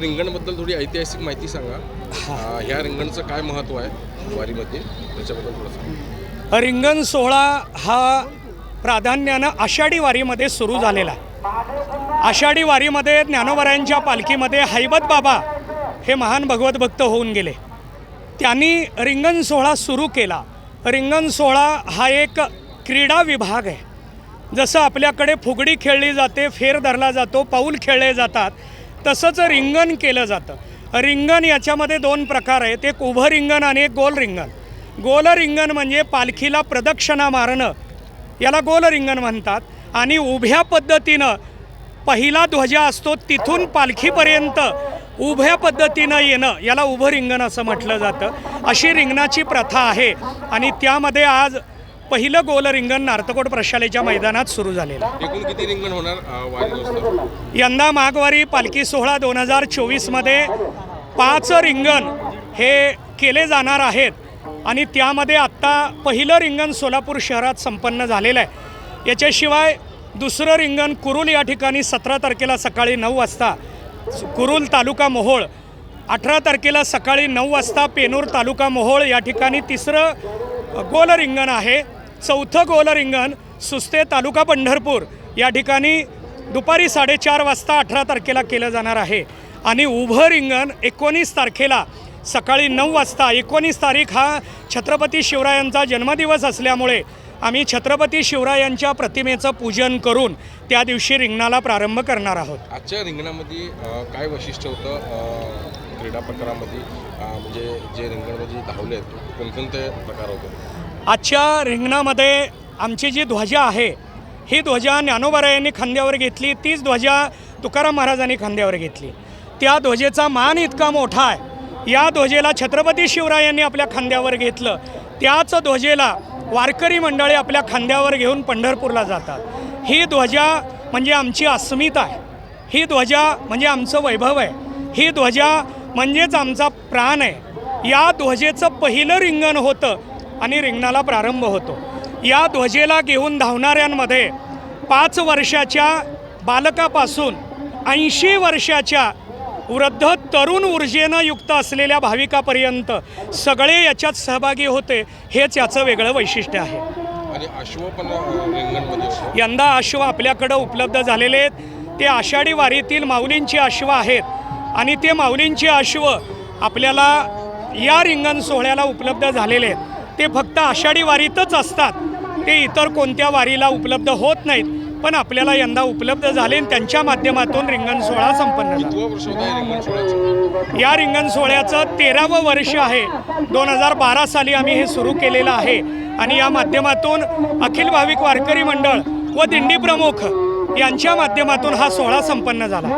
रिंगणबद्दल थोडी ऐतिहासिक माहिती सांगा. ह्या रिंगणचं काय महत्त्व आहे वारीमध्ये त्याच्याबद्दल थोडं. रिंगण सोहळा हा प्राधान्यानं आषाढी वारीमध्ये सुरू झालेला आहे. आषाढी वारीमध्ये ज्ञानोबारायांच्या पालखीमध्ये हैबत बाबा हे महान भगवत भक्त होऊन गेले. त्यांनी रिंगण सोहळा सुरू केला. रिंगण सोहळा हा एक क्रीडा विभाग आहे. जसं आपल्याकडे फुगडी खेळली जाते, फेर धरला जातो, पाऊल खेळले जातात, तसंच रिंगण केलं जातं. रिंगण याच्यामध्ये दोन प्रकार आहेत, एक उभं रिंगण आणि एक गोल रिंगण. गोल रिंगण म्हणजे पालखीला प्रदक्षिणा मारणं, याला गोल रिंगण म्हणतात. आणि उभ्या पद्धतीनं पहिला ध्वजा असतो तिथून पालखीपर्यंत उभ्या पद्धतीनं येणं याला उभं रिंगण असं म्हटलं जातं. अशी रिंगणाची प्रथा आहे आणि त्यामध्ये आज पहिलं गोल रिंगण नार्तकोट प्रशालेच्या मैदानात सुरू झालेलं. एकूण किती रिंगण होणार वारी? यंदा माघवारी पालखी सोहळा 2024मध्ये 5 रिंगण हे केले जाणार आहेत आणि त्यामध्ये आत्ता पहिलं रिंगण सोलापूर शहरात संपन्न झालेलं आहे. याच्याशिवाय दुसरं रिंगण कुरुल या ठिकाणी 17 तारखेला सकाळी 9 वाजता कुरुल तालुका मोहोळ, 18 तारखेला सकाळी 9 वाजता पेनूर तालुका मोहोळ या ठिकाणी तिसरं गोल रिंगण आहे. चौथं गोल रिंगण सुस्ते तालुका पंढरपूर या ठिकाणी दुपारी 4:30 वाजता 18 तारखेला केलं जाणार आहे. आणि उभं रिंगण 19 तारखेला सकाळी 9 वाजता. 19 तारीख हा छत्रपती शिवरायांचा जन्मदिवस असल्यामुळे आम्ही छत्रपती शिवरायांच्या प्रतिमेचं पूजन करून त्या दिवशी रिंगणाला प्रारंभ करणार आहोत. आजच्या रिंगणामध्ये काय वैशिष्ट्य होतं क्रीडा प्रकारामध्ये, म्हणजे जे रिंगणमध्ये धावले आहेत कोणकोणते प्रकार होते? आजच्या रिंगणामध्ये आमची जी ध्वजा आहे ही ध्वजा ज्ञानोबारायांनी खांद्यावर घेतली, तीच ध्वजा तुकाराम महाराजांनी खांद्यावर घेतली. त्या ध्वजेचा मान इतका मोठा आहे. या ध्वजेला छत्रपती शिवरायांनी आपल्या खांद्यावर घेतलं. त्याच ध्वजेला वारकरी मंडळी आपल्या खांद्यावर घेऊन पंढरपूरला जातात. ही ध्वजा म्हणजे आमची अस्मिता आहे. ही ध्वजा म्हणजे आमचं वैभव आहे. ही ध्वजा म्हणजेच आमचा प्राण आहे. या ध्वजेचं पहिलं रिंगण होतं आणि रिंगणाला प्रारंभ होतो. या ध्वजेला घेऊन धावणाऱ्यांमध्ये 5 वर्षाच्या बालकापासून 80 वर्षाच्या वृद्ध तरुण ऊर्जेनं युक्त असलेल्या भाविकापर्यंत सगळे याच्यात सहभागी होते. हेच याचं वेगळं वैशिष्ट्य आहे. आणि अश्व पण रिंगणमध्ये यंदा अश्व आपल्याकडं उपलब्ध झालेले आहेत. ते आषाढी वारीतील माऊलींची अश्व आहेत आणि ते माऊलींचे अश्व आपल्याला या रिंगण सोहळ्याला उपलब्ध झालेले आहेत. ते फक्त आषाढी वारीतच असतात, ते इतर कोणत्या वारीला उपलब्ध होत नाहीत. पण आपल्याला यंदा उपलब्ध झाले आणि त्यांच्या माध्यमातून रिंगण सोहळा संपन्न झाला. या रिंगण सोहळ्याचं 13वं वर्ष आहे. 2012 साली आम्ही हे सुरू केलेलं आहे आणि या माध्यमातून अखिल भाविक वारकरी मंडळ व दिंडी प्रमुख यांच्या माध्यमातून हा सोहळा संपन्न झाला.